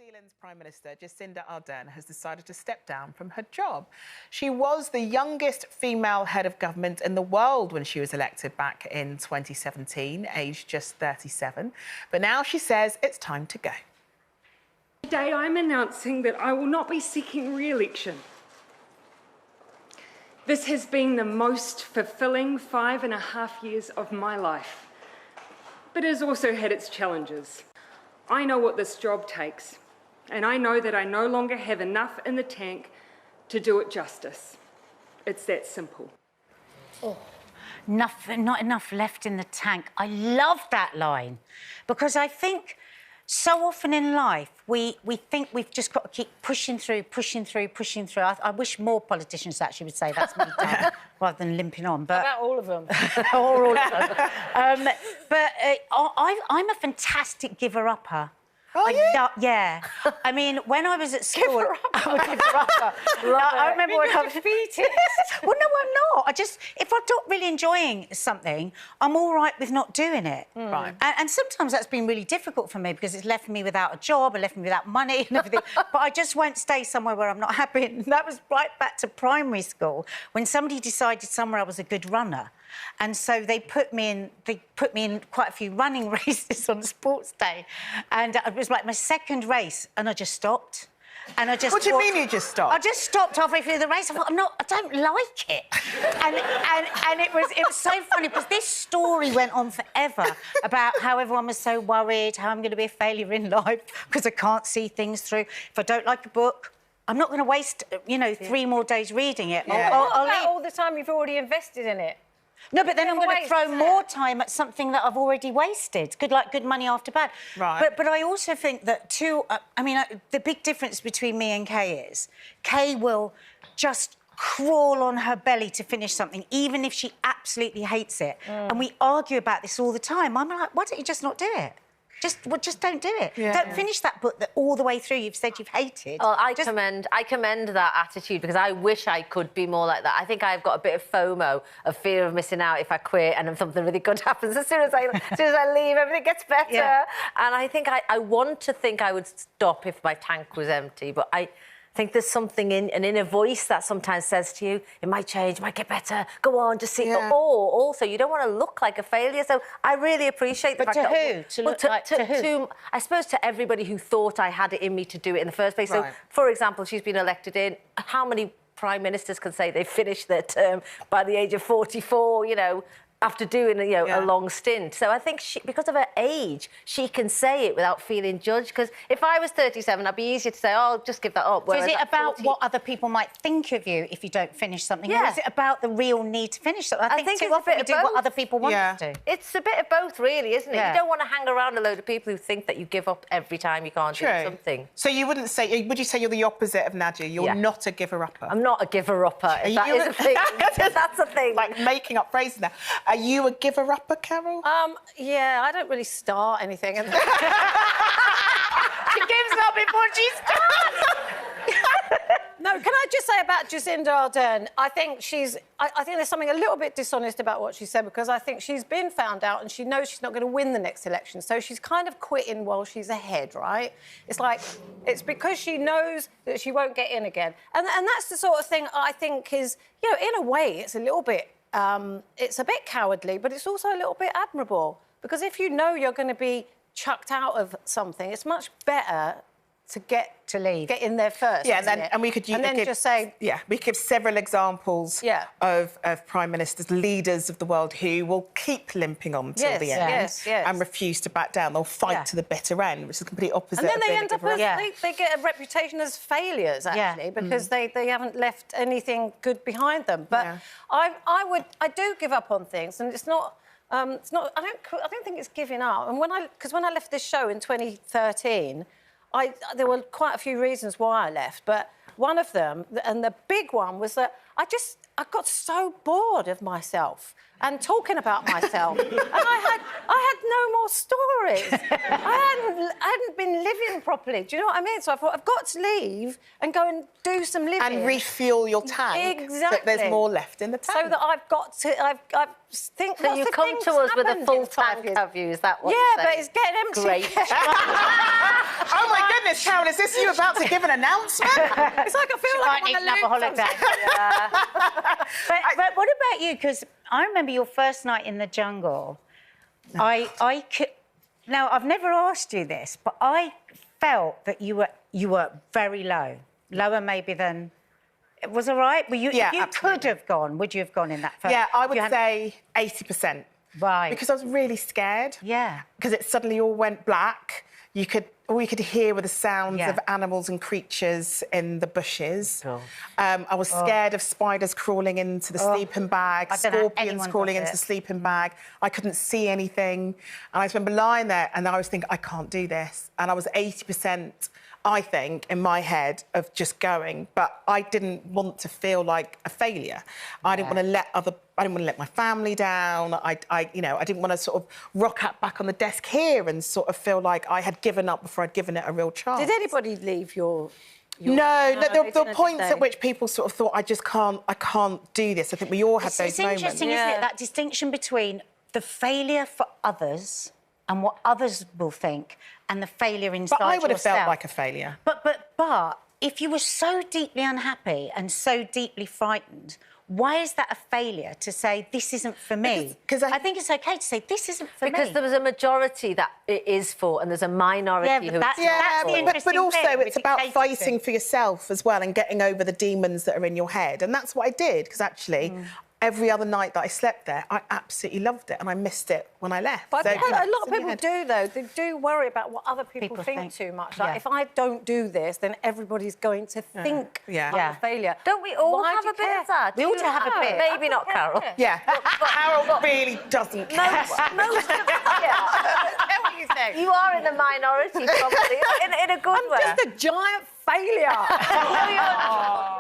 Zealand's Prime Minister, Jacinda Ardern, has decided to step down from her job. She was the youngest female head of government in the world when she was elected back in 2017, aged just 37. But now she says it's time to go. Today I'm announcing that I will not be seeking re-election. This has been the most fulfilling 5.5 years of my life, but it has also had its challenges. I know what this job takes, and I know that I no longer have enough in the tank to do it justice. It's that simple. Oh, not enough left in the tank. I love that line, because I think so often in life we think we've just got to keep pushing through. I wish more politicians actually would say that's me down rather than limping on. But about all of them. or all of them. I'm a fantastic giver-upper. Oh, yeah. I mean, when I was at school, I'm a giver-upper. I remember when I was defeated. Well, no, I'm not. If I'm not really enjoying something, I'm all right with not doing it. Right. And sometimes that's been really difficult for me because it's left me without a job, and left me without money and everything. But I just won't stay somewhere where I'm not happy. And that was right back to primary school when somebody decided somewhere I was a good runner. And so they put me in quite a few running races on sports day, and it was like my second race, and I just stopped. And I just What do you mean you just stopped? I just stopped halfway through the race. I thought, I don't like it. and it was so funny because this story went on forever about how everyone was so worried, how I'm going to be a failure in life because I can't see things through. If I don't like a book, I'm not going to waste, 3 more days reading it. Yeah. I'll leave all the time you've already invested in it. No, but then I'm going to throw more time at something that I've already wasted. Good money after bad. Right. But I also think that the big difference between me and Kay is Kay will just crawl on her belly to finish something, even if she absolutely hates it. And we argue about this all the time. I'm like, why don't you just not do it? Just don't do it. Yeah. Don't finish that book that all the way through you've said you've hated. Oh, I commend that attitude, because I wish I could be more like that. I think I've got a bit of FOMO, of fear of missing out if I quit and then something really good happens. As soon as I leave, everything gets better. Yeah. And I think I want to think I would stop if my tank was empty, but I think there's something in an inner voice that sometimes says to you, it might change, it might get better, go on, just see. Yeah. Or also, you don't want to look like a failure. So I really appreciate the fact that... But to who? To look like to who? I suppose to everybody who thought I had it in me to do it in the first place. Right. So, for example, she's been elected in. How many prime ministers can say they finished their term by the age of 44, after doing a long stint? So I think because of her age, she can say it without feeling judged. Because if I was 37, I'd be easier to say, oh, just give that up. So is it about what other people might think of you if you don't finish something? Yeah. Or is it about the real need to finish something? I think too it's a often bit we of do both. what other people want us to do. It's a bit of both, really, isn't it? Yeah. You don't want to hang around a load of people who think that you give up every time you can't do something. So would you say you're the opposite of Nadia? You're not a giver-upper? I'm not a giver-upper, if that is a thing. That's a thing. Like making up phrases now. Are you a giver-upper, Carol? Yeah, I don't really start anything. She gives up before she starts. No, can I just say about Jacinda Ardern? I think there's something a little bit dishonest about what she said, because I think she's been found out and she knows she's not going to win the next election. So she's kind of quitting while she's ahead, right? It's because she knows that she won't get in again. And that's the sort of thing I think is, in a way, it's a little bit... it's a bit cowardly, but it's also a little bit admirable. Because if you know you're going to be chucked out of something, it's much better to get in there first. Yeah, and we could just say... Yeah, we give several examples of prime ministers, leaders of the world who will keep limping on till the end and refuse to back down. They'll fight to the bitter end, which is the complete opposite. And then of they end up as... They get a reputation as failures, actually, because they haven't left anything good behind them. But I do give up on things, and it's not... I don't think it's giving up. And when I left this show in 2013... there were quite a few reasons why I left, but one of them, and the big one, was that I got so bored of myself and talking about myself, and I had no more stories. I hadn't been living properly. Do you know what I mean? So I thought, I've got to leave and go and do some living and refuel your tank. Exactly. So there's more left in the tank. So that I've got to. I think. So you come to us with a full tank, have you? Is that what you're saying? Yeah, but it's getting empty. Great. Oh my goodness. goodness, Carol, is this you about to give an announcement? It's like I feel like I'm on another holiday. But what about you? Because I remember your first night in the jungle. I could. Now, I've never asked you this, but I felt that you were very low, lower maybe than. It was all right. Were you? Yeah, if you absolutely. could have gone, would you have gone in that first? Yeah, I would say 80%. Right. Because I was really scared. Yeah. Because it suddenly all went black. All you could hear were the sounds of animals and creatures in the bushes. Oh. I was scared of spiders crawling into the sleeping bag, scorpions crawling into the sleeping bag. I couldn't see anything. And I just remember lying there and I was thinking, I can't do this. And I was 80%, I think, in my head of just going. But I didn't want to feel like a failure. I didn't want to let my family down. I didn't want to sort of rock up back on the desk here and sort of feel like I had given up before I'd given it a real chance. Did anybody leave your... No, there were points at which people sort of thought, I can't do this. I think we all had those moments. It's interesting, isn't it, that distinction between the failure for others and what others will think and the failure inside yourself. But I would have felt like a failure. But if you were so deeply unhappy and so deeply frightened, why is that a failure to say, this isn't for me? Because I think it's OK to say, this isn't for me. Because there was a majority that it is for, and there's a minority who... that's the interesting but also thing, it's about which fighting for yourself as well and getting over the demons that are in your head. And that's what I did, because actually... Every other night that I slept there, I absolutely loved it, and I missed it when I left. But So, a lot of people do, though. They do worry about what other people think too much. Like, if I don't do this, then everybody's going to think I'm a failure. Don't we all have a bit of that? We ought to have a bit. Maybe not Carol. Yeah, Carol really doesn't care. Most of What do you think? you are in the minority, probably, in a good way. I'm just a giant failure. No, you're not.